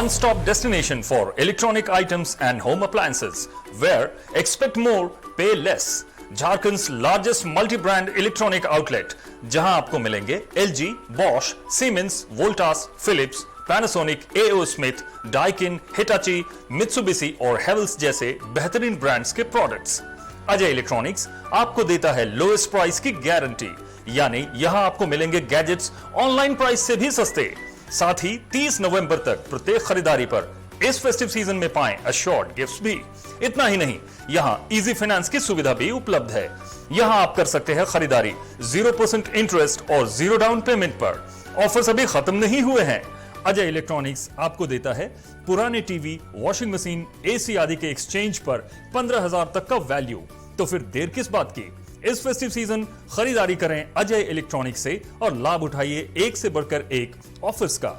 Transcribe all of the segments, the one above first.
one-stop destination for electronic items and home appliances, where expect more, pay less. Jharkhand's largest multi brand electronic outlet, जहां आपको मिलेंगे LG, Bosch, Siemens, Voltas, Philips, Panasonic, AO Smith, Daikin, Hitachi, Mitsubishi और Havells जैसे बेहतरीन brands के products. Ajay electronics आपको देता है लोएस्ट प्राइस की गारंटी, यानी यहां आपको मिलेंगे गैजेट्स ऑनलाइन प्राइस से भी सस्ते। साथ ही 30 नवंबर तक प्रत्येक खरीदारी पर इस फेस्टिव सीजन में पाएं अश्योर्ड गिफ्ट्स भी। इतना ही नहीं, यहां इजी फाइनेंस की सुविधा भी उपलब्ध है। यहां आप कर सकते हैं खरीदारी 0% इंटरेस्ट और 0 डाउन पेमेंट पर। ऑफर्स अभी खत्म नहीं हुए हैं। अजय इलेक्ट्रॉनिक्स आपको देता है पुराने टीवी, वॉशिंग मशीन, एसी आदि के एक्सचेंज पर 15,000 तक का वैल्यू। तो फिर देर किस बात की, इस फेस्टिव सीजन खरीदारी करें अजय इलेक्ट्रॉनिक्स से और लाभ उठाइए एक से बढ़कर एक ऑफर्स का।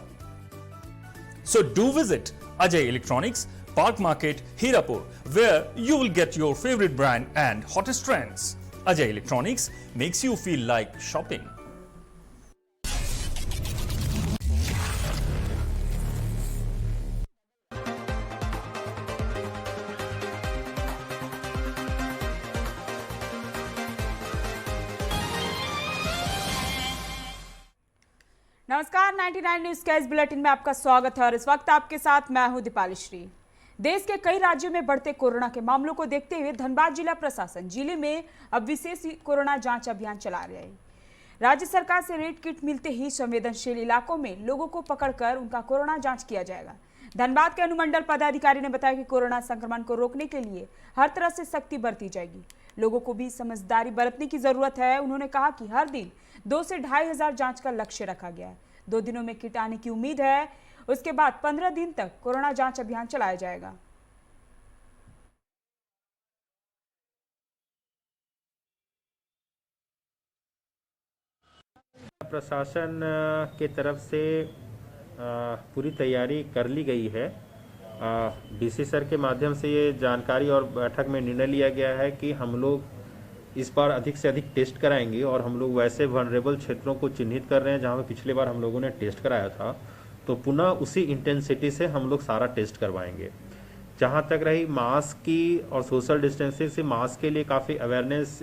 So do visit Ajay Electronics, Park Market, Hirapur, where you will get your favorite brand and hottest trends. Ajay Electronics makes you feel like shopping. नमस्कार, 99 न्यूज के इस बुलेटिन में आपका स्वागत है और इस वक्त आपके साथ मैं हूं दीपाली श्री। देश के कई राज्यों में बढ़ते कोरोना के मामलों को देखते हुए धनबाद जिला प्रशासन जिले में अब विशेष कोरोना जांच अभियान चला रहा है। राज्य सरकार से रेड किट मिलते ही संवेदनशील इलाकों में लोगों को पकड़कर उनका कोरोना जांच किया जाएगा। धनबाद के अनुमंडल पदाधिकारी ने बताया कि कोरोना संक्रमण को रोकने के लिए हर तरह से सख्ती बरती जाएगी। लोगों को भी समझदारी बरतने की जरूरत है। उन्होंने कहा कि हर दिन 2 से 2,500 जांच का लक्ष्य रखा गया है। 2 दिनों में किट आने की उम्मीद है। उसके बाद 15 दिन तक कोरोना जांच अभियान चलाया जाएगा। प्रशासन के तरफ से पूरी तैयारी कर ली गई है। डीसी सर के माध्यम से ये जानकारी और बैठक में निर्णय लिया गया है कि हम लोग इस बार अधिक से अधिक टेस्ट कराएंगे और हम लोग वैसे वनरेबल क्षेत्रों को चिन्हित कर रहे हैं जहां पे पिछले बार हम लोगों ने टेस्ट कराया था, तो पुनः उसी इंटेंसिटी से हम लोग सारा टेस्ट करवाएंगे। जहां तक रही मास्क की और सोशल डिस्टेंसिंग से, मास्क के लिए काफ़ी अवेयरनेस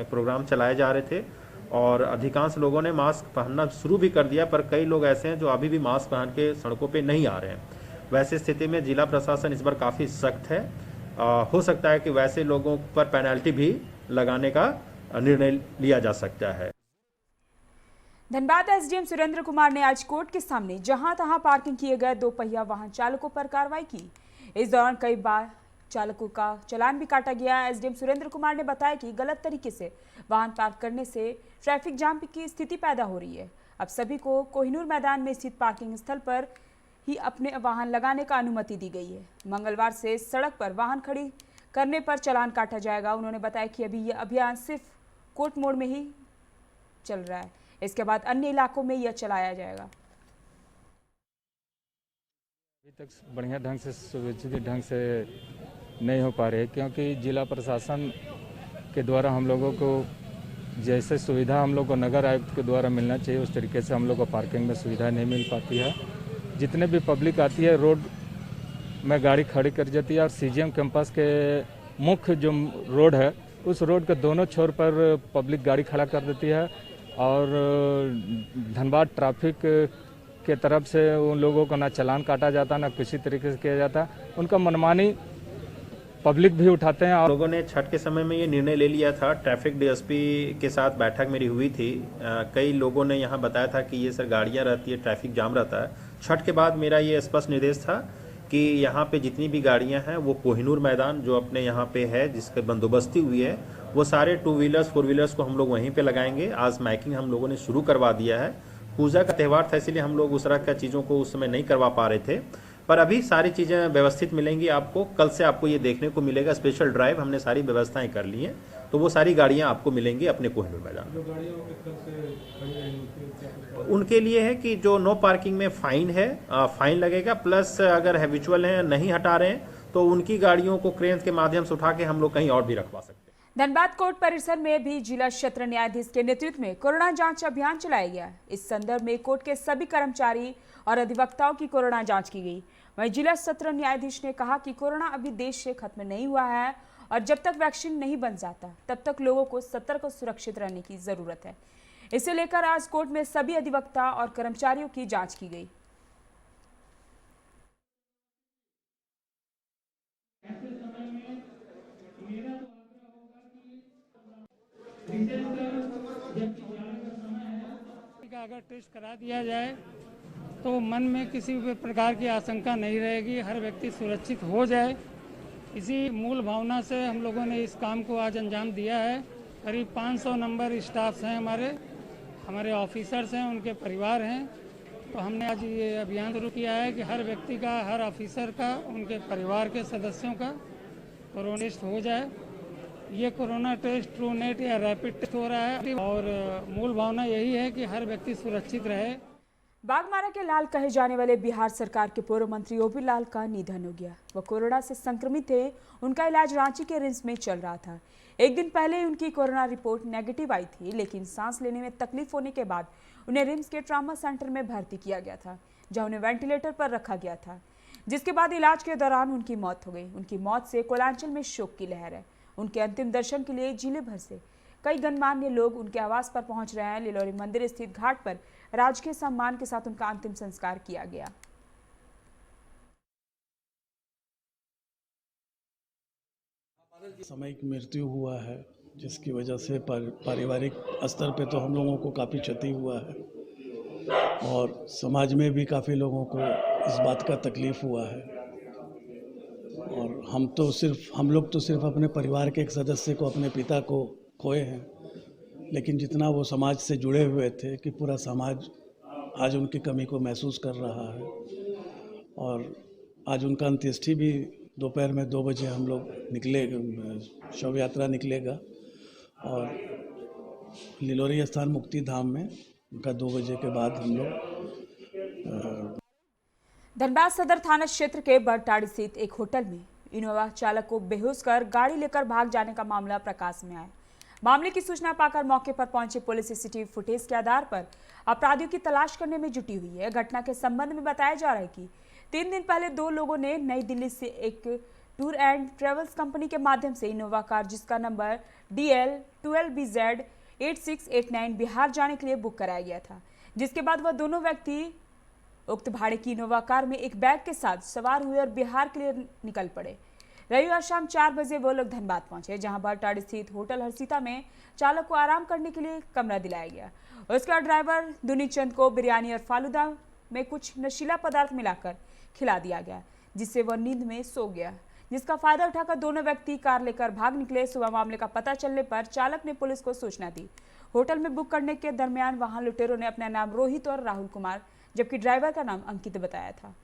प्रोग्राम चलाए जा रहे थे और अधिकांश लोगों ने मास्क पहनना शुरू भी कर दिया, पर कई लोग ऐसे हैं जो अभी भी मास्क पहन के सड़कों पे नहीं आ रहे हैं। वैसे स्थिति में जिला प्रशासन इस बार काफ़ी सख्त है। हो सकता है कि वैसे लोगों पर पेनल्टी भी लगाने का निर्णय लिया जा सकता है। धनबाद एसडीएम सुरेंद्र कुमार ने आज कोर्ट के सामने जहां तहां पार्किंग किए गए 2 पहिया वाहन चालकों पर कार्रवाई की। इस दौरान कई बार चालकों का चालान भी काटा गया। एसडीएम सुरेंद्र कुमार ने बताया कि गलत तरीके से वाहन पार्क करने से ट्रैफिक जाम की स्थिति पैदा हो रही है। अब सभी को कोहिनूर मैदान में स्थित पार्किंग स्थल पर ही अपने वाहन लगाने का अनुमति दी गई है। मंगलवार से सड़क पर वाहन खड़ी करने पर चालान काटा जाएगा। उन्होंने बताया कि अभी यह अभियान सिर्फ कोर्ट मोड में ही चल रहा है, इसके बाद अन्य इलाकों में यह चलाया जाएगा। अभी तक बढ़िया ढंग से सुव्यवस्थित ढंग से नहीं हो पा रहे, क्योंकि जिला प्रशासन के द्वारा हम लोगों को जैसे सुविधा हम लोग को नगर आयुक्त के द्वारा मिलना चाहिए उस तरीके से हम लोग को पार्किंग में सुविधा नहीं मिल पाती है। जितने भी पब्लिक आती है रोड में गाड़ी खड़ी कर जाती है और सीजीएम कैंपस के मुख्य जो रोड है उस रोड के दोनों छोर पर पब्लिक गाड़ी खड़ा कर देती है और धनबाद ट्रैफिक के तरफ से उन लोगों को ना चालान काटा जाता ना किसी तरीके से किया जाता। उनका मनमानी पब्लिक भी उठाते हैं। और लोगों ने छठ के समय में ये निर्णय ले लिया था। ट्रैफिक डीएसपी के साथ बैठक मेरी हुई थी। कई लोगों ने यहाँ बताया था कि ये सर गाड़ियाँ रहती है, ट्रैफिक जाम रहता है। छठ के बाद मेरा ये स्पष्ट निर्देश था कि यहाँ पे जितनी भी गाड़ियाँ हैं वो कोहिनूर मैदान जो अपने यहाँ पे है जिसके बंदोबस्ती हुई है वो सारे 2 व्हीलर्स 4 व्हीलर्स को हम लोग वहीं पे लगाएंगे। आज माइकिंग हम लोगों ने शुरू करवा दिया है। पूजा का त्यौहार था इसलिए हम लोग उस तरह की चीज़ों को उस समय नहीं करवा पा रहे थे, पर अभी सारी चीज़ें व्यवस्थित मिलेंगी आपको। कल से आपको ये देखने को मिलेगा। स्पेशल ड्राइव हमने सारी व्यवस्थाएं कर ली हैं, तो वो सारी गाड़ियां आपको मिलेंगी अपने कोहिनूर मैदान में। उनके लिए है कि जो नो पार्किंग में फाइन है, फाइन लगेगा, प्लस अगर हैबिचुअल हैं नहीं हटा रहे हैं तो उनकी गाड़ियों को क्रेन के माध्यम से उठा के हम लोग कहीं और भी रखवा सकते हैं। धनबाद कोर्ट परिसर में भी जिला सत्र न्यायाधीश के नेतृत्व में कोरोना जांच अभियान चलाया गया। इस संदर्भ में कोर्ट के सभी कर्मचारी और अधिवक्ताओं की कोरोना जांच की गई। वहीं जिला सत्र न्यायाधीश ने कहा कि कोरोना अभी देश से खत्म नहीं हुआ है और जब तक वैक्सीन नहीं बन जाता तब तक लोगों को सतर्क और सुरक्षित रहने की जरूरत है। इसे लेकर आज कोर्ट में सभी अधिवक्ता और कर्मचारियों की जांच की गई। अगर टेस्ट करा दिया जाए तो मन में किसी भी प्रकार की आशंका नहीं रहेगी, हर व्यक्ति सुरक्षित हो जाए। इसी मूल भावना से हम लोगों ने इस काम को आज अंजाम दिया है। करीब 500 नंबर स्टाफ्स हैं, हमारे ऑफिसर्स हैं, उनके परिवार हैं। तो हमने आज ये अभियान शुरू किया है कि हर व्यक्ति का, हर ऑफिसर का, उनके परिवार के सदस्यों का कोरोना टेस्ट हो जाए। ये कोरोना टेस्ट ट्रू नेट या रैपिड टेस्ट हो रहा है और मूल भावना यही है कि हर व्यक्ति सुरक्षित रहे। बागमारा के लाल कहे जाने वाले बिहार सरकार के पूर्व मंत्री ओपी लाल का निधन हो गया। वह कोरोना से संक्रमित थे। उनका इलाज रांची के रिम्स में चल रहा था। एक दिन पहले उनकी कोरोना रिपोर्ट नेगेटिव आई थी, लेकिन सांस लेने में तकलीफ होने के बाद उन्हें रिम्स के ट्रामा सेंटर में भर्ती किया गया था, जहां उन्हें वेंटिलेटर पर रखा गया था, जिसके बाद इलाज के दौरान उनकी मौत हो गई। उनकी मौत से कोलांचल में शोक की लहर है। उनके अंतिम दर्शन के लिए जिले भर से कई गणमान्य लोग उनके आवास पर पहुंच रहे हैं। लिलोरी मंदिर स्थित घाट पर राजकीय सम्मान के साथ उनका अंतिम संस्कार किया गया। सामयिक मृत्यु हुआ है, जिसकी वजह से पारिवारिक स्तर पे तो हम लोगों को काफ़ी क्षति हुआ है और समाज में भी काफ़ी लोगों को इस बात का तकलीफ हुआ है। और हम लोग तो सिर्फ अपने परिवार के एक सदस्य को, अपने पिता को खोए हैं, लेकिन जितना वो समाज से जुड़े हुए थे कि पूरा समाज आज उनकी कमी को महसूस कर रहा है। और आज उनका अंत्येष्टि भी दोपहर में 2 बजे हम लोग शव यात्रा निकलेगा और लिलोरी स्थान मुक्ति धाम में उनका 2 बजे के बाद हम लोग। धनबाद सदर थाना क्षेत्र के बरटाड़ी स्थित एक होटल में इनोवा चालक को बेहोश कर गाड़ी लेकर भाग जाने का मामला प्रकाश में आया। मामले की सूचना पाकर मौके पर पहुंचे पुलिस सीसीटीवी फुटेज के आधार पर अपराधियों की तलाश करने में जुटी हुई है। घटना के संबंध में बताया जा रहा है कि 3 दिन पहले 2 लोगों ने नई दिल्ली से एक टूर एंड ट्रेवल्स कंपनी के माध्यम से इनोवा कार, जिसका नंबर DL 12BZ 8689 बिहार जाने के लिए बुक कराया गया था, जिसके बाद वह दोनों व्यक्ति उक्त भाड़े की इनोवा कार में एक बैग के साथ सवार हुए और बिहार के लिए निकल पड़े। रविवार शाम 4 बजे वो लोग धनबाद पहुंचे, जहां बरटाड़ी स्थित होटल हर्षिता में चालक को आराम करने के लिए कमरा दिलाया गया। उसका ड्राइवर दुनी चंद को बिरयानी और फालूदा में कुछ नशीला पदार्थ मिलाकर खिला दिया गया, जिससे वह नींद में सो गया, जिसका फायदा उठाकर दोनों व्यक्ति कार लेकर भाग निकले। सुबह मामले का पता चलने पर चालक ने पुलिस को सूचना दी। होटल में बुक करने के दरमियान वहां लुटेरों ने अपना नाम रोहित और राहुल कुमार, जबकि ड्राइवर का नाम अंकित बताया था।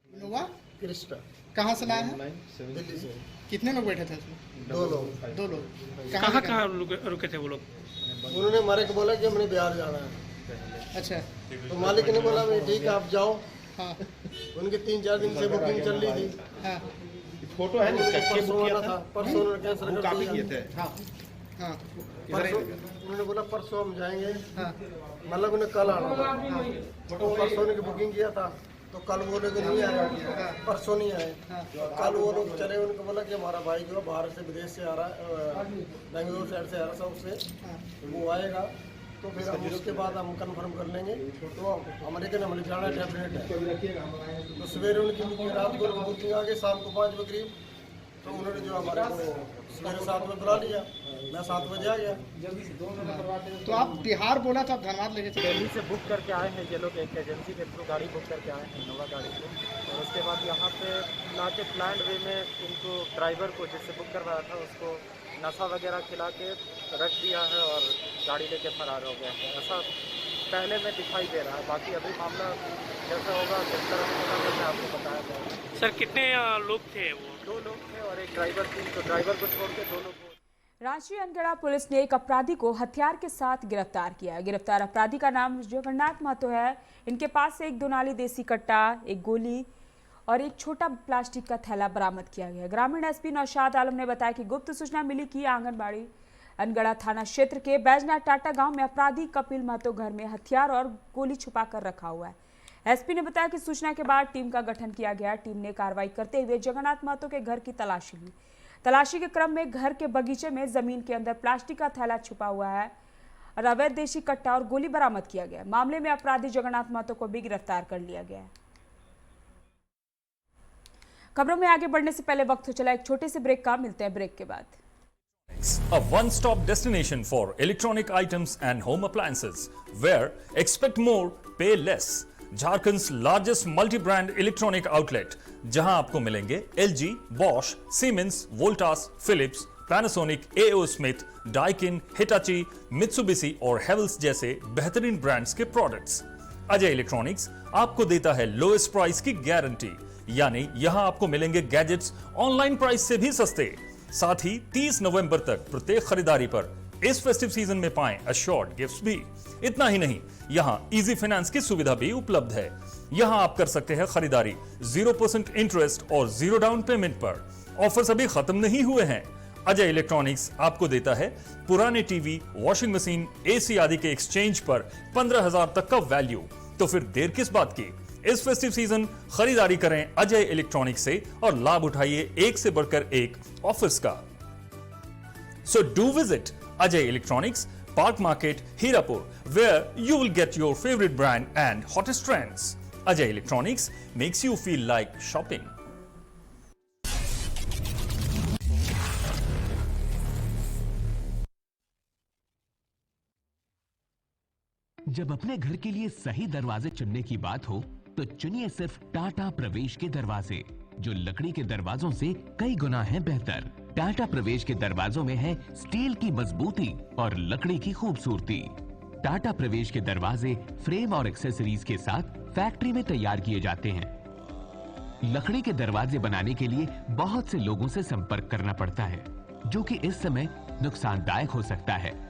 इनोवा क्रिस्टा कहाँ से लाए हैं? दिल्ली से। कितने लोग बैठे थे उसमें? 2 लोग। 2 लोग। कहाँ रुके थे वो लोग? उन्होंने हमारे को बोला कि हमने बिहार जाना है। अच्छा। तो मालिक ने बोला मैं ठीक है आप जाओ। हाँ। उनके 3-4 दिन से बुकिंग चल रही थी। हाँ। फोटो है जिसका परसों आना था, परसों उन्होंने कैंसिल कर दिया। थे। हाँ। हाँ। परसों उन्होंने बोला परसों हम जाएंगे। हाँ। मतलब उन्हें कल आना था। तो परसों ने बुकिंग किया था, तो कल वो लोग नहीं आए, परसों नहीं आए। कल वो लोग चले, उनको बोला कि हमारा भाई जो है बाहर से, विदेश से आ रहा है, बेंगलोर साइड से आ रहा था, उससे वो आएगा तो फिर हम उसके बाद हम कंफर्म कर लेंगे। तो अमेरिकन हमने जाना डेफिनेट है। तो सवेरे उनकी बुकिंग, रात को बुकिंग आ गई, शाम को 5 बजे करीब। तो उन्होंने जो हमारे को सवेरे 7 बजे बुला लिया, मैं 7 बजे आ गया। तो आप बिहार बोला तो आप धनबाद लेके चले। दिल्ली से बुक करके आए हैं ये लोग, एक एजेंसी के थ्रू गाड़ी बुक करके आए हैं, इनोवा गाड़ी को। और उसके बाद यहाँ पे ला के प्लान वे में इनको ड्राइवर को जिससे बुक करवाया था उसको नशा वगैरह खिला के रख दिया है और गाड़ी लेके फरार हो गया है। ऐसा पहले में दिखाई दे रहा है। बाकी अभी मामला जैसा होगा किस तरह होगा मैं आपको बताया जाएगा। सर कितने लोग थे वो? 2 लोग थे और एक ड्राइवर थी, तो ड्राइवर को छोड़ के 2 लोग। रांची अनगढ़ा पुलिस ने एक अपराधी को हथियार के साथ गिरफ्तार किया है। गिरफ्तार अपराधी का नाम जगन्नाथ महतो है। इनके पास से एक 2 नाली देसी कट्टा, एक गोली और एक छोटा प्लास्टिक का थैला बरामद किया गया। ग्रामीण एसपी नौशाद आलम ने बताया कि गुप्त सूचना मिली कि आंगनबाड़ी अनगढ़ा थाना क्षेत्र के बैजनाथ टाटा गांव में अपराधी कपिल महतो घर में हथियार और गोली छुपा कर रखा हुआ है। एसपी ने बताया कि सूचना के बाद टीम का गठन किया गया। टीम ने कार्रवाई करते हुए जगन्नाथ महतो के घर की तलाशी ली। तलाशी के क्रम में घर के बगीचे में जमीन के अंदर प्लास्टिक का थैला छुपा हुआ है और अवैध देशी कट्टा और गोली बरामद किया गया। मामले में अपराधी जगन्नाथ महतो को भी गिरफ्तार कर लिया गया है। खबरों में आगे बढ़ने से पहले वक्त हो चला एक छोटे से ब्रेक का। मिलते हैं ब्रेक के बाद। A one-stop destination for electronic items and home appliances, where expect more, pay less. Jharkhand's largest multi brand electronic outlet, जहां आपको मिलेंगे LG, Bosch, Siemens, Voltas, Philips, Panasonic, AO Smith, Daikin, Hitachi, Mitsubishi और Havells जैसे बेहतरीन brands के products. Ajay electronics आपको देता है लोएस्ट प्राइस की गारंटी, यानी यहां आपको मिलेंगे गैजेट्स ऑनलाइन प्राइस से भी सस्ते। साथ ही 30 नवंबर तक प्रत्येक खरीदारी पर इस फेस्टिव सीजन में पाएं अश्योर्ड गिफ्ट्स भी। इतना ही नहीं, यहां इजी फाइनेंस की सुविधा भी उपलब्ध है। यहां आप कर सकते हैं खरीदारी 0% इंटरेस्ट और 0 डाउन पेमेंट पर। ऑफर्स अभी खत्म नहीं हुए हैं। अजय इलेक्ट्रॉनिक्स आपको देता है पुराने टीवी, वॉशिंग मशीन, एसी आदि के एक्सचेंज पर 15,000 तक का वैल्यू। तो फिर देर किस बात की? इस फेस्टिव सीजन खरीदारी करें अजय इलेक्ट्रॉनिक्स से और लाभ उठाइए एक से बढ़कर एक ऑफर्स का। So do visit Ajay Electronics, Park Market, Hirapur, where you will get your favorite brand and hottest trends. Ajay Electronics makes you feel like shopping. जब अपने घर के लिए सही दरवाजे चुनने की बात हो तो चुनिए सिर्फ टाटा प्रवेश के दरवाजे, जो लकड़ी के दरवाजों से कई गुना है बेहतर। टाटा प्रवेश के दरवाजों में है स्टील की मजबूती और लकड़ी की खूबसूरती। टाटा प्रवेश के दरवाजे फ्रेम और एक्सेसरीज के साथ फैक्ट्री में तैयार किए जाते हैं। लकड़ी के दरवाजे बनाने के लिए बहुत से लोगों से संपर्क करना पड़ता है, जो कि इस समय नुकसानदायक हो सकता है।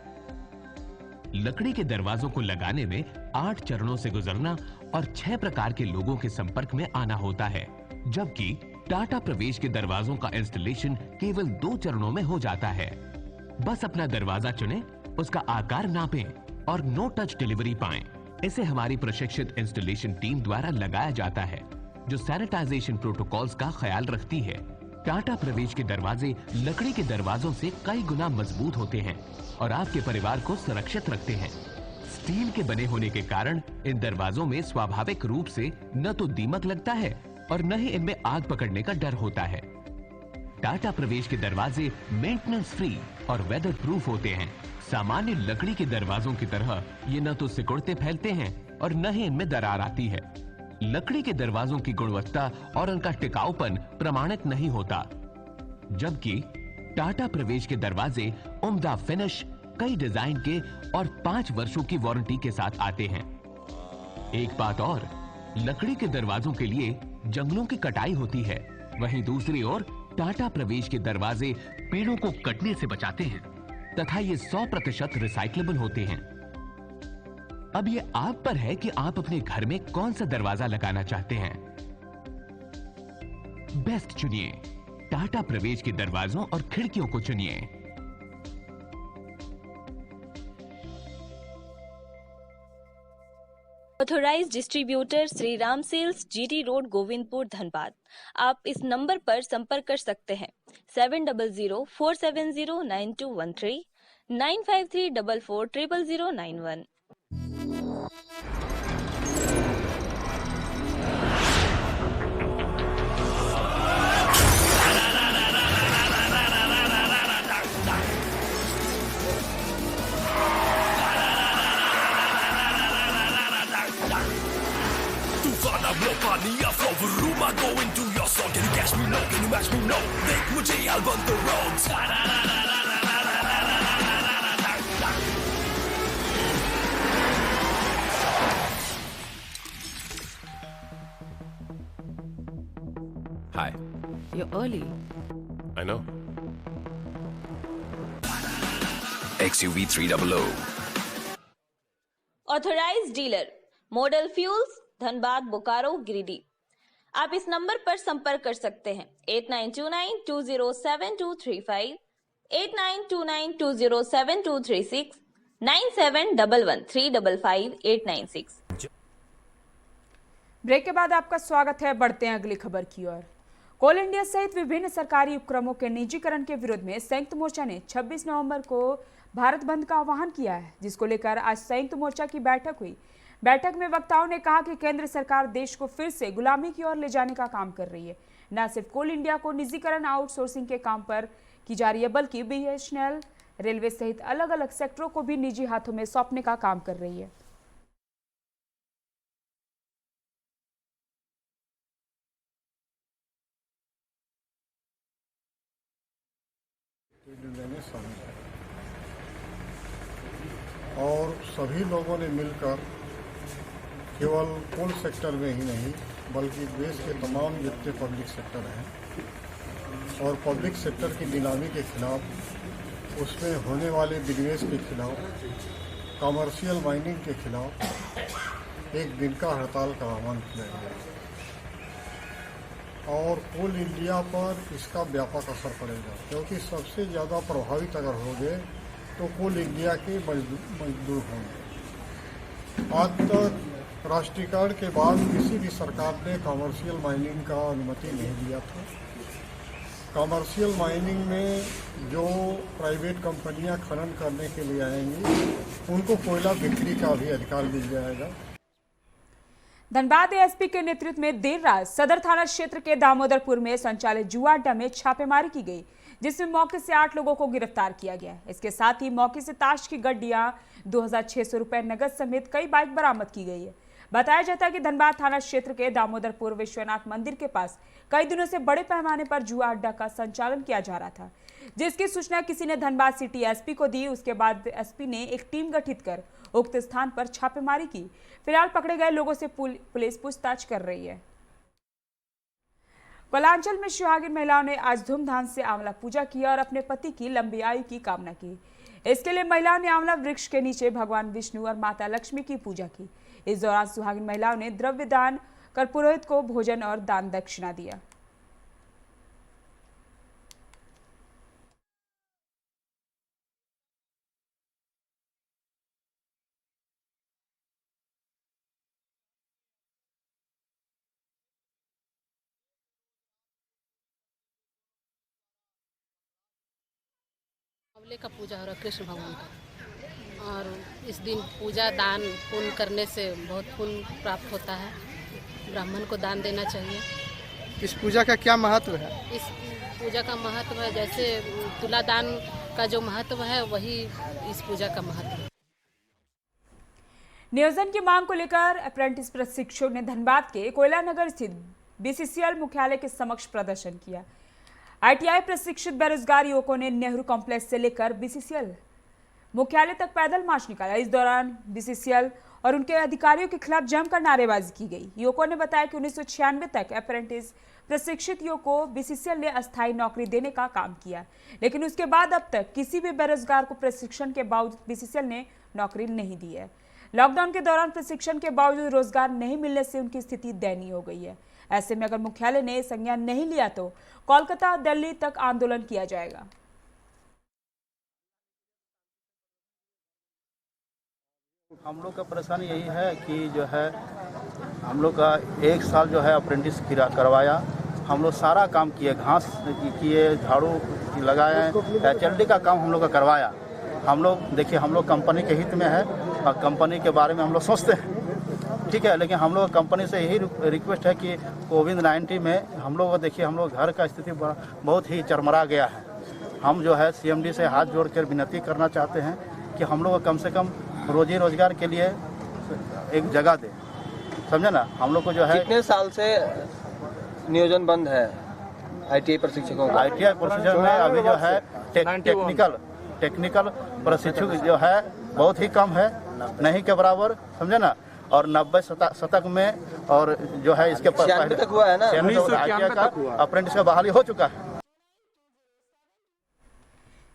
लकड़ी के दरवाजों को लगाने में 8 चरणों से गुजरना और 6 प्रकार के लोगों के संपर्क में आना होता है, जबकि टाटा प्रवेश के दरवाजों का इंस्टॉलेशन केवल 2 चरणों में हो जाता है। बस अपना दरवाजा चुनें, उसका आकार नापें और नो टच डिलीवरी पाएं। इसे हमारी प्रशिक्षित इंस्टॉलेशन टीम द्वारा लगाया जाता है, जो सैनिटाइजेशन प्रोटोकॉल्स का ख्याल रखती है। टाटा प्रवेश के दरवाजे लकड़ी के दरवाजों से कई गुना मजबूत होते हैं और आपके परिवार को सुरक्षित रखते हैं। स्टील के बने होने के कारण इन दरवाजों में स्वाभाविक रूप से न तो दीमक लगता है और न ही इनमें आग पकड़ने का डर होता है। टाटा प्रवेश के दरवाजे मेंटेनेंस फ्री और वेदर प्रूफ होते हैं। सामान्य लकड़ी के दरवाजों की तरह ये न तो सिकुड़ते फैलते हैं और न ही इनमें दरार आती है। लकड़ी के दरवाजों की गुणवत्ता और उनका टिकाऊपन प्रमाणित नहीं होता, जबकि टाटा प्रवेश के दरवाजे उम्दा फिनिश, कई डिजाइन के और 5 वर्षों की वारंटी के साथ आते हैं। एक बात और, लकड़ी के दरवाजों के लिए जंगलों की कटाई होती है, वहीं दूसरी ओर टाटा प्रवेश के दरवाजे पेड़ों को कटने से बचाते हैं तथा ये 100% रिसाइक्लेबल होते हैं। अब ये आप पर है कि आप अपने घर में कौन सा दरवाजा लगाना चाहते हैं। बेस्ट चुनिए, टाटा प्रवेश के दरवाजों और खिड़कियों को चुनिए। Authorised distributor Shri Ram sales, GT road, Govindpur, Dhanbad. आप इस नंबर पर संपर्क कर सकते हैं 7004709213 9534400091। Go into your song, can you catch me? No, can you match me? No, देख मुझे album the roads. Hi. You're early. I know. XUV 300. Authorised dealer Model Fuels, Dhanbad, Bokaro, Giridih. आप इस नंबर पर संपर्क कर सकते हैं 8929207235, 8929207236, 9711355896। ब्रेक के बाद आपका स्वागत है। बढ़ते हैं अगली खबर की ओर। कोल इंडिया सहित विभिन्न सरकारी उपक्रमों के निजीकरण के विरोध में संयुक्त मोर्चा ने 26 नवंबर को भारत बंद का आह्वान किया है, जिसको लेकर आज संयुक्त मोर्चा की बैठक हुई। बैठक में वक्ताओं ने कहा कि केंद्र सरकार देश को फिर से गुलामी की ओर ले जाने का काम कर रही है। न सिर्फ कोल इंडिया को निजीकरण आउटसोर्सिंग के काम पर की जा रही है, बल्कि BSNL, रेलवे सहित अलग अलग सेक्टरों को भी निजी हाथों में सौंपने का काम कर रही है। और सभी लोगों ने मिलकर केवल कोल सेक्टर में ही नहीं बल्कि देश के तमाम जितने पब्लिक सेक्टर हैं और पब्लिक सेक्टर की नीलामी के खिलाफ, उसमें होने वाले बिजनेस के खिलाफ, कमर्शियल माइनिंग के खिलाफ एक दिन का हड़ताल का आह्वान किया गया और कोल इंडिया पर इसका व्यापक असर पड़ेगा, क्योंकि सबसे ज़्यादा प्रभावित अगर हो गए तो कोल इंडिया के मजदूर होंगे। आज तक राष्ट्रीयकरण के बाद किसी भी सरकार ने कमर्शियल माइनिंग का अनुमति नहीं दिया था। कमर्शियल माइनिंग में जो प्राइवेट कंपनियां खनन करने के लिए आएंगी, उनको कोयला बिक्री का भी अधिकार मिल जाएगा। धनबाद एसपी के नेतृत्व में देर रात सदर थाना क्षेत्र के दामोदरपुर में संचालित जुआ अड्डा में छापेमारी की गई, जिसमें मौके से 8 लोगों को गिरफ्तार किया गया। इसके साथ ही मौके से ताश की गड्डियां, 2600 रुपए नगद समेत कई बाइक बरामद की गई है। बताया जाता है कि धनबाद थाना क्षेत्र के दामोदरपुर विश्वनाथ मंदिर के पास कई दिनों से बड़े पैमाने पर जुआ अड्डा का संचालन किया जा रहा था, जिसकी सूचना किसी ने धनबाद सिटी एसपी को दी। उसके बाद एसपी ने एक टीम गठित कर उक्त स्थान पर छापेमारी की। फिलहाल पकड़े गए लोगों से पुलिस पूछताछ कर रही है। कलांचल में सुहागिन महिलाओं ने आज धूमधाम से आंवला पूजा किया और अपने पति की लंबी आयु की कामना की। इसके लिए महिलाओं ने आंवला वृक्ष के नीचे भगवान विष्णु और माता लक्ष्मी की पूजा की। इस दौरान सुहागिन महिलाओं ने द्रव्य दान कर पुरोहित को भोजन और दान दक्षिणा दिया। आंवले का पूजा हो रहा है कृष्ण भगवान का, और इस दिन पूजा दान पुण्य करने से बहुत पुण्य प्राप्त होता है। ब्राह्मण को दान देना चाहिए। इस पूजा का क्या महत्व है? इस पूजा का महत्व है, जैसे तुला दान का जो महत्व है वही इस पूजा का महत्व है। नियोजन की मांग को लेकर अप्रेंटिस प्रशिक्षुओं ने धनबाद के कोयला नगर स्थित BCCL मुख्यालय के समक्ष प्रदर्शन किया। ITI प्रशिक्षित बेरोजगार युवकों ने नेहरू कॉम्प्लेक्स से लेकर BCCL मुख्यालय तक पैदल मार्च निकाला। इस दौरान BCCL और उनके अधिकारियों के खिलाफ जमकर नारेबाजी की गई। युवकों ने बताया कि 1996 तक अप्रेंटिस प्रशिक्षित युवकों को BCCL ने अस्थायी नौकरी देने का काम किया, लेकिन उसके बाद अब तक किसी भी बेरोजगार को प्रशिक्षण के बावजूद BCCL ने नौकरी नहीं दी है। लॉकडाउन के दौरान प्रशिक्षण के बावजूद रोजगार नहीं मिलने से उनकी स्थिति दयनीय हो गई है। ऐसे में अगर मुख्यालय ने संज्ञान नहीं लिया तो कोलकाता और दिल्ली तक आंदोलन किया जाएगा। हम लोग का परेशानी यही है कि जो है हम लोग का 1 साल जो है अप्रेंटिस करवाया। हम लोग सारा काम किए, घास किए, झाड़ू लगाए, HLD का काम हम लोग का करवाया। हम लोग देखिए, हम लोग कंपनी के हित में है और कंपनी के बारे में हम लोग सोचते हैं, ठीक है, लेकिन हम लोग कंपनी से यही रिक्वेस्ट है कि कोविड-19 में हम लोग देखिए, हम लोग घर का स्थिति बहुत ही चरमरा गया है। हम जो है CMD से हाथ जोड़कर विनती करना चाहते हैं कि हम लोग कम से कम रोजी रोजगार के लिए एक जगह दे, समझे ना। हम लोग को जो है कितने साल से नियोजन बंद है ITI प्रशिक्षकों का? ITI प्रशिक्षण में अभी जो है टेक्निकल प्रशिक्षक जो है बहुत ही कम है, नहीं के बराबर, समझे ना। और 90 शतक में और जो है इसके पहले तक हुआ है ना, 1991 का अप्रेंटिस का बहाली हो चुका है।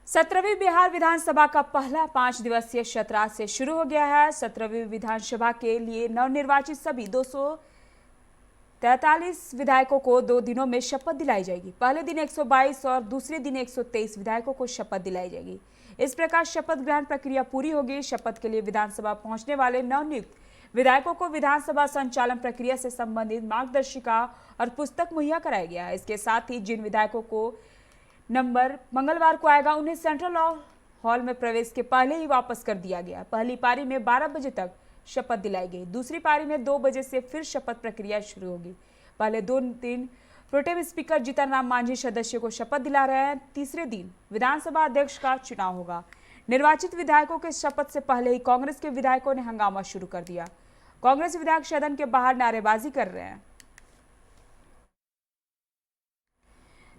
17वीं बिहार विधानसभा का पहला 5 दिवसीय सत्र आज से शुरू हो गया है। 17वीं विधानसभा के लिए नवनिर्वाचित सभी 243 विधायकों को 2 दिनों में शपथ दिलाई जाएगी। पहले दिन 122 और दूसरे दिन 123 विधायकों को शपथ दिलाई जाएगी। इस प्रकार शपथ ग्रहण प्रक्रिया पूरी होगी। शपथ के लिए विधानसभा पहुंचने वाले नवनियुक्त विधायकों को विधानसभा संचालन प्रक्रिया से संबंधित मार्गदर्शिका और पुस्तक मुहैया कराया गया। इसके साथ ही जिन विधायकों को नंबर मंगलवार को आएगा उन्हें सेंट्रल हॉल में प्रवेश के पहले ही वापस कर दिया गया। पहली पारी में 12 बजे तक शपथ दिलाई गई। दूसरी पारी में 2 बजे से फिर शपथ प्रक्रिया शुरू होगी। पहले 2 दिन प्रोटेम स्पीकर जीतन राम मांझी सदस्य को शपथ दिला रहे हैं। तीसरे दिन विधानसभा अध्यक्ष का चुनाव होगा। निर्वाचित विधायकों के शपथ से पहले ही कांग्रेस के विधायकों ने हंगामा शुरू कर दिया। कांग्रेस विधायक सदन के बाहर नारेबाजी कर रहे हैं।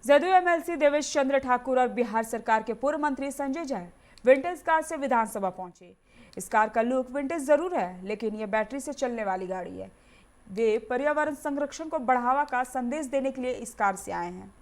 जदयू एमएलसी देवेश चंद्र ठाकुर और बिहार सरकार के पूर्व मंत्री संजय जैन विंटेज कार से विधानसभा पहुंचे। इस कार का लुक विंटेज जरूर है, लेकिन यह बैटरी से चलने वाली गाड़ी है। वे पर्यावरण संरक्षण को बढ़ावा का संदेश देने के लिए इस कार से आए हैं।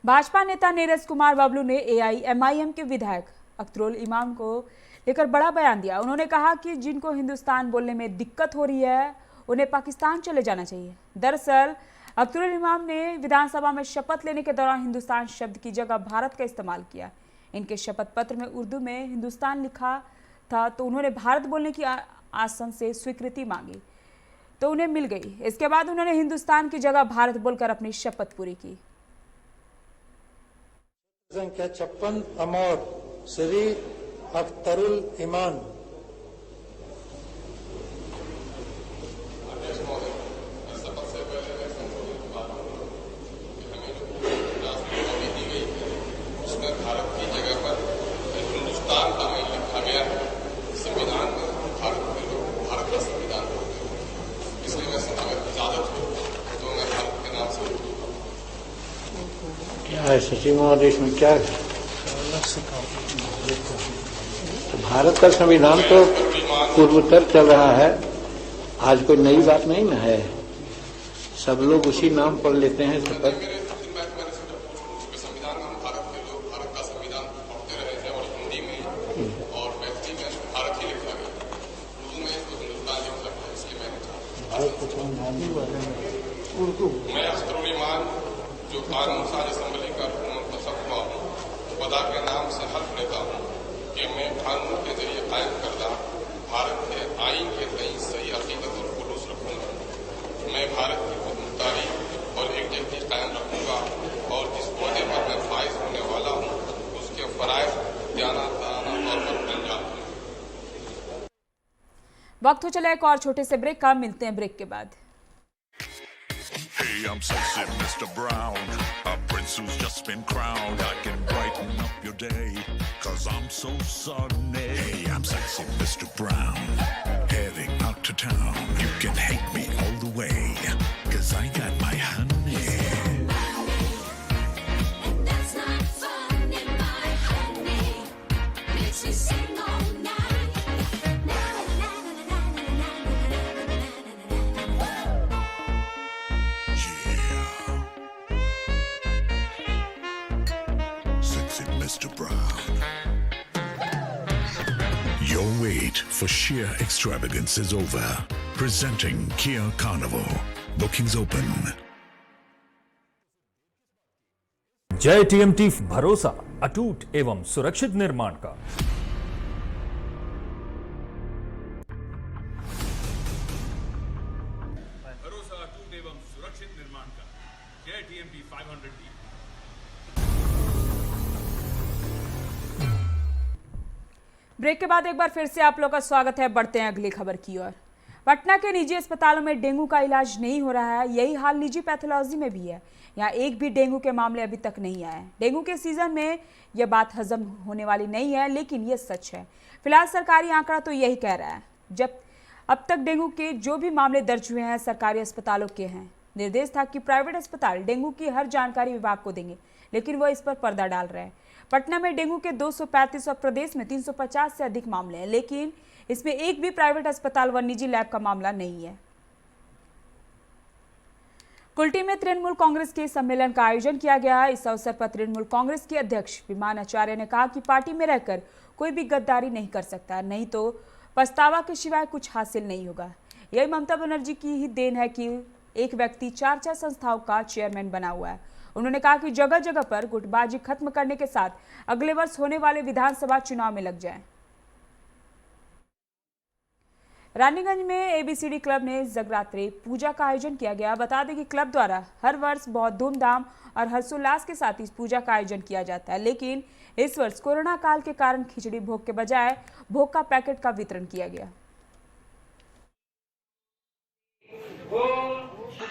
भाजपा नेता नीरज कुमार बबलू ने एआईएमआईएम के विधायक अख्तरुल इमाम को लेकर बड़ा बयान दिया। उन्होंने कहा कि जिनको हिंदुस्तान बोलने में दिक्कत हो रही है उन्हें पाकिस्तान चले जाना चाहिए। दरअसल अख्तरुल इमाम ने विधानसभा में शपथ लेने के दौरान हिंदुस्तान शब्द की जगह भारत का इस्तेमाल किया। इनके शपथ पत्र में उर्दू में हिंदुस्तान लिखा था, तो उन्होंने भारत बोलने की आसन से स्वीकृति मांगी तो उन्हें मिल गई। इसके बाद उन्होंने हिंदुस्तान की जगह भारत बोलकर अपनी शपथ पूरी की। संख्या 56 अमर श्री अख्तरुल इमान। सचिव महोदय इसमें क्या है? तो भारत का संविधान तो पूर्वोत्तर चल रहा है, आज कोई नई बात नहीं ना है। सब लोग उसी नाम पर लेते हैं शपथ। मैं अख्तरुल इमान जो कानून साज असम्बली का मुंतखब हुआ हूँ, खुदा के नाम से हल्फ लेता हूँ कि मैं कानून के जरिए कायम करदा भारत के आइन के तई सही हकीकत और खुलूस रखूंगा। मैं भारत की खुदमुख्तारी और एकजुटती कायम रखूंगा और जिस पौधे पर मैं फाइज होने वाला हूँ उसके फराइज ध्यानात्मक तौर पर अंजाम दूंगा। वक्त हो चला एक और छोटे से ब्रेक का। मिलते हैं ब्रेक के बाद। Hey, I'm sexy Mr. Brown, a prince who's just been crowned. I can brighten up your day, 'cause I'm so sunny. Hey, I'm sexy Mr. Brown, heading out to town. You can hate me all the way, 'cause I got my honey. And that's not funny, my honey makes me sing all night. Mr. Brown. Your wait for sheer extravagance is over. Presenting Kia Carnival. Bookings open. जय TMT, भरोसा अटूट एवं सुरक्षित निर्माण का। भरोसा अटूट एवं सुरक्षित निर्माण का। जय टीएमटी 500D। ब्रेक के बाद एक बार फिर से आप लोग का स्वागत है। बढ़ते हैं अगली खबर की ओर। पटना के निजी अस्पतालों में डेंगू का इलाज नहीं हो रहा है। यही हाल निजी पैथोलॉजी में भी है। यहाँ एक भी डेंगू के मामले अभी तक नहीं आए। डेंगू के सीजन में यह बात हजम होने वाली नहीं है, लेकिन यह सच है। फिलहाल सरकारी आंकड़ा तो यही कह रहा है। जब अब तक डेंगू के जो भी मामले दर्ज हुए हैं सरकारी अस्पतालों के हैं। निर्देश था कि प्राइवेट अस्पताल डेंगू की हर जानकारी विभाग को देंगे, लेकिन वह इस पर पर्दा डाल रहे हैं। पटना में डेंगू के 235 और प्रदेश में 350 से अधिक मामले हैं, लेकिन इसमें एक भी प्राइवेट अस्पताल व निजी लैब का मामला नहीं है। कुल्टी में तृणमूल कांग्रेस के सम्मेलन का आयोजन किया गया। इस अवसर पर तृणमूल कांग्रेस के अध्यक्ष विमान आचार्य ने कहा कि पार्टी में रहकर कोई भी गद्दारी नहीं कर सकता, नहीं तो पछतावा के सिवाय कुछ हासिल नहीं होगा। यही ममता बनर्जी की ही देन है कि एक व्यक्ति 4 संस्थाओं का चेयरमैन बना हुआ है। उन्होंने कहा कि जगह जगह पर गुटबाजी खत्म करने के साथ अगले वर्ष होने वाले विधानसभा चुनाव में लग जाए। रानीगंज में एबीसीडी क्लब ने जगरात्रि पूजा का आयोजन किया गया। बता दें कि क्लब द्वारा हर वर्ष बहुत धूमधाम और हर्षोल्लास के साथ इस पूजा का आयोजन किया जाता है, लेकिन इस वर्ष कोरोना काल के कारण खिचड़ी भोग के बजाय भोग का पैकेट का वितरण किया गया।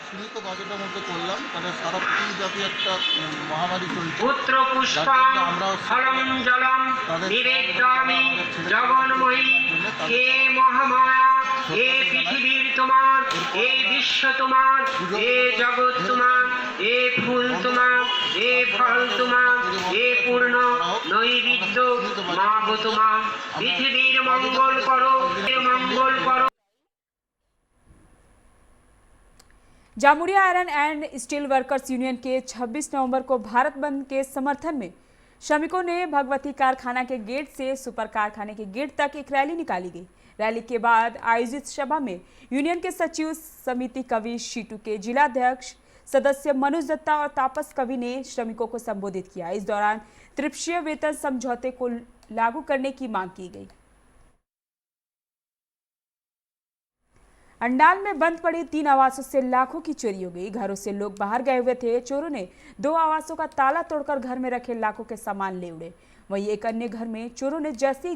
সীমিত বাজেটের মধ্যে করলাম, কারণ সারা পৃথিবীব্যাপী একটা মহামারী চলছে। পুত্র পুষ্পম ফলম জলম নিবেদ্যামি জগন্ময়ী হে মহামায়া, হে পৃথিবীর তোমার, হে বিশ্ব তোমার, হে জগৎ তোমার, হে ফুল তোমার, হে ফল তোমার, হে পূর্ণ নৈবেদ্য মাগ তোমার। পৃথিবীর মঙ্গল করো, মঙ্গল করো। Jamuria iron and steel workers union के 26 नवंबर को भारत बंद के समर्थन में श्रमिकों ने भगवती कारखाना के गेट से सुपर कारखाने के गेट तक एक रैली निकाली गई। रैली के बाद आयोजित सभा में यूनियन के सचिव समिति कवि शीटू के जिलाध्यक्ष सदस्य मनोज दत्ता और तापस कवि ने श्रमिकों को संबोधित किया। इस दौरान त्रिपक्षीय वेतन समझौते को लागू करने की मांग की गई। अंडाल में बंद पड़ी 3 आवासों से लाखों की चोरी हो गई। घरों से लोग बाहर गए हुए थे। चोरों ने 2 आवासों का ताला तोड़कर घर में रखे लाखों के सामान ले उड़े। वहीं एक अन्य घर में चोरों ने जैसे ही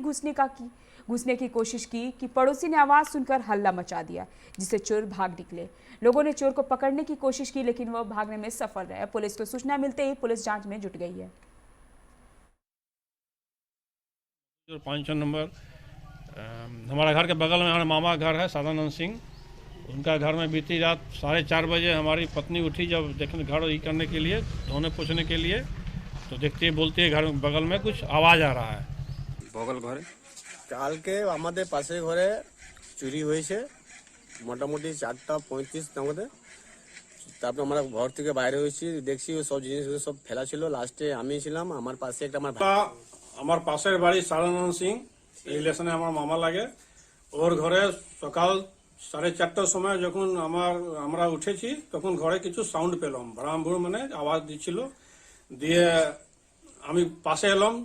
घुसने की कोशिश की कि पड़ोसी ने आवाज सुनकर हल्ला मचा दिया, जिससे चोर भाग निकले। लोगों ने चोर को पकड़ने की कोशिश की, लेकिन वह भागने में सफल रहे। पुलिस को सूचना मिलते ही पुलिस जांच में जुट गई है। 5 नंबर हमारा घर के बगल में हमारे मामा घर है सदानंद सिंह। उनका घर में बीती रात 4:30 बजे हमारी पत्नी उठी, जब देखने घर ही करने के लिए, धोने पोछने के लिए, तो देखती है बोलती है घर बगल में कुछ आवाज़ आ रहा है। बगल घरे কালকে আমাদের পাশে ঘরে চুরি হয়েছে মোটামুটি 4:35 নাগাদ। তারপর আমরা ঘর থেকে বাইরে হয়েছি, দেখছি সব জিনিসগুলো সব ফেলা ছিল। লাস্টে আমি ছিলাম, আমার পাশে একটা আমার পাশের বাড়ি সাদানন্দ সিং, এই রিলেশনে আমার মামা লাগে। ওর ঘরে সকাল 4:30টার সময় যখন আমরা উঠেছি, তখন ঘরে কিছু সাউন্ড পেলাম, ভ্রাম ভুর মানে আওয়াজ দিচ্ছিল। দিয়ে আমি পাশে এলাম,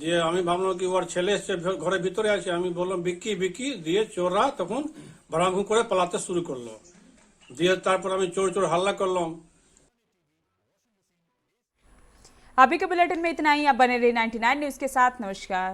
দিয়ে আমি ভাবলাম কি ওর ছেলে এসছে ঘরের ভিতরে আছে। আমি বললাম বিক্কি বিক্কি, দিয়ে চোররা তখন ভ্রাম ভুর করে পালাতে শুরু করলো। দিয়ে তারপর আমি চোর চোর হাল্লা করলাম। अभी के बुलेटिन में इतना ही। आप बने रहे 99 न्यूज के साथ। नमस्कार।